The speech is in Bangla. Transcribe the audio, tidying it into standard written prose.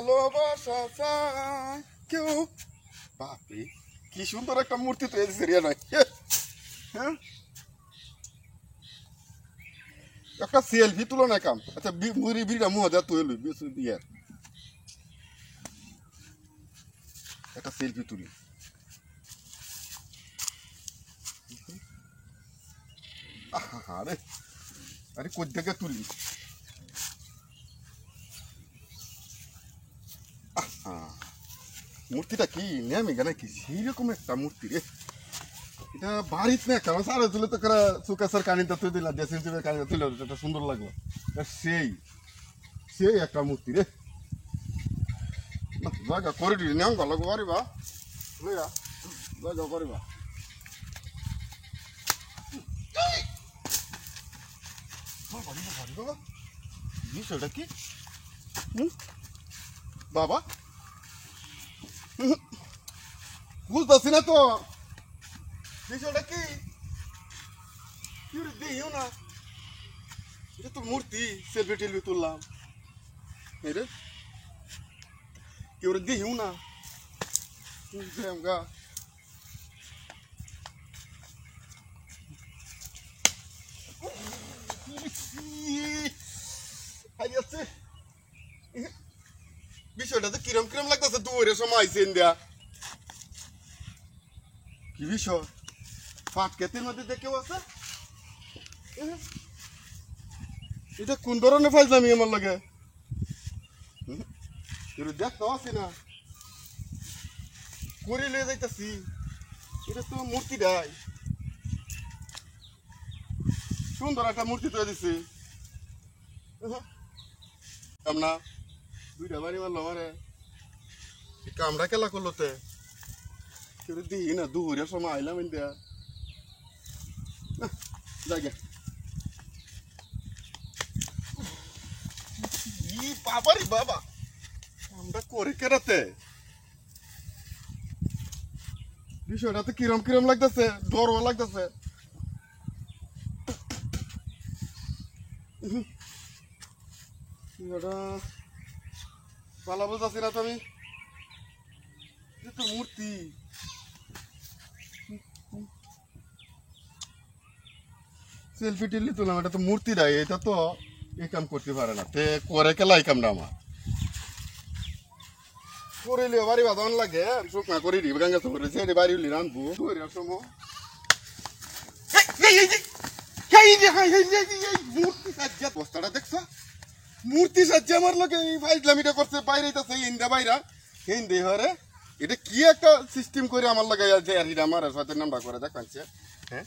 ভালোবাসা চাই কেউ। বাপরে কি সুন্দর একটা মূর্তি তৈরি সেরিয়া নয়। হ্যাঁ একটা সেলফি তুলো না কাম। আচ্ছা মুড়ি বিড়া মুহ দেওয়া তুই বিয়ার একটা সেলফি তুলি। আরে আরে কোথ থেকে তুলি। মূর্তিটা কি নেমে গেলে কি সেই রকম একটা মূর্তি রে। এটা বাড়িতে না কেন সারা তুলে তো করা সুকাসার কানিটা তুই দিলা দেশিন চুপের কানিটা তুলে এটা সুন্দর লাগলো। সেই সেই একটা মূর্তি রে। জায়গা করে দিলি নেও ভালো করিবা লইয়া জায়গা করিবা। বিষয়টা কি বাবা বুঝতেছি না তো বিষয়টা কি দিও না। এটা তো মূর্তি সেলফি টেলফি তুললাম রে কেউ দিও না গা। বিষয়টা তো কিরম কিরম লাগতেছে দুপুরের সময় আইসেন দেয়া কি বিষয় ফাট কেতের মধ্যে দেখেও আছে। এটা কোন ধরনের ফাইজলামি আমার লাগে দেখতে আছি না করে লিয়ে যাইতাছি। এটা তো মূর্তি দেয় সুন্দর একটা মূর্তি তৈরি দিচ্ছি না দুইটা বাড়ি মারলো আমারে কামড়া খেলা করলো তে দিই না দুপুরের সময় আইলাম ইন্ডিয়া জায়গা বাবারি বাবা আমরা করে কেরাতে বিষয়টা তো কিরম কিরম লাগতেছে ডরও লাগতেছে। পালা বুঝাচ্ছি না তুমি তো মূর্তি সেলফি টেলফি তুললাম এটা তো মূর্তি দেয় এটা তো এই কাম করতে পারে না তে করে কেলা এই কামটা আমার করিলে বাড়ি বাঁধান লাগে শুকনা করে দিবে গাঙ্গা চোখে সেটি বাড়ি উলি রানবো সময় বস্তাটা দেখছ মূর্তি সাজ্জা আমার লোকে ফাইজলামিটা করছে বাইরে ইন্দা বাইরা হিন্দি হরে এটা কি একটা সিস্টেম করে আমার লাগে আমার সাথে নামটা করে দেখাচ্ছে। হ্যাঁ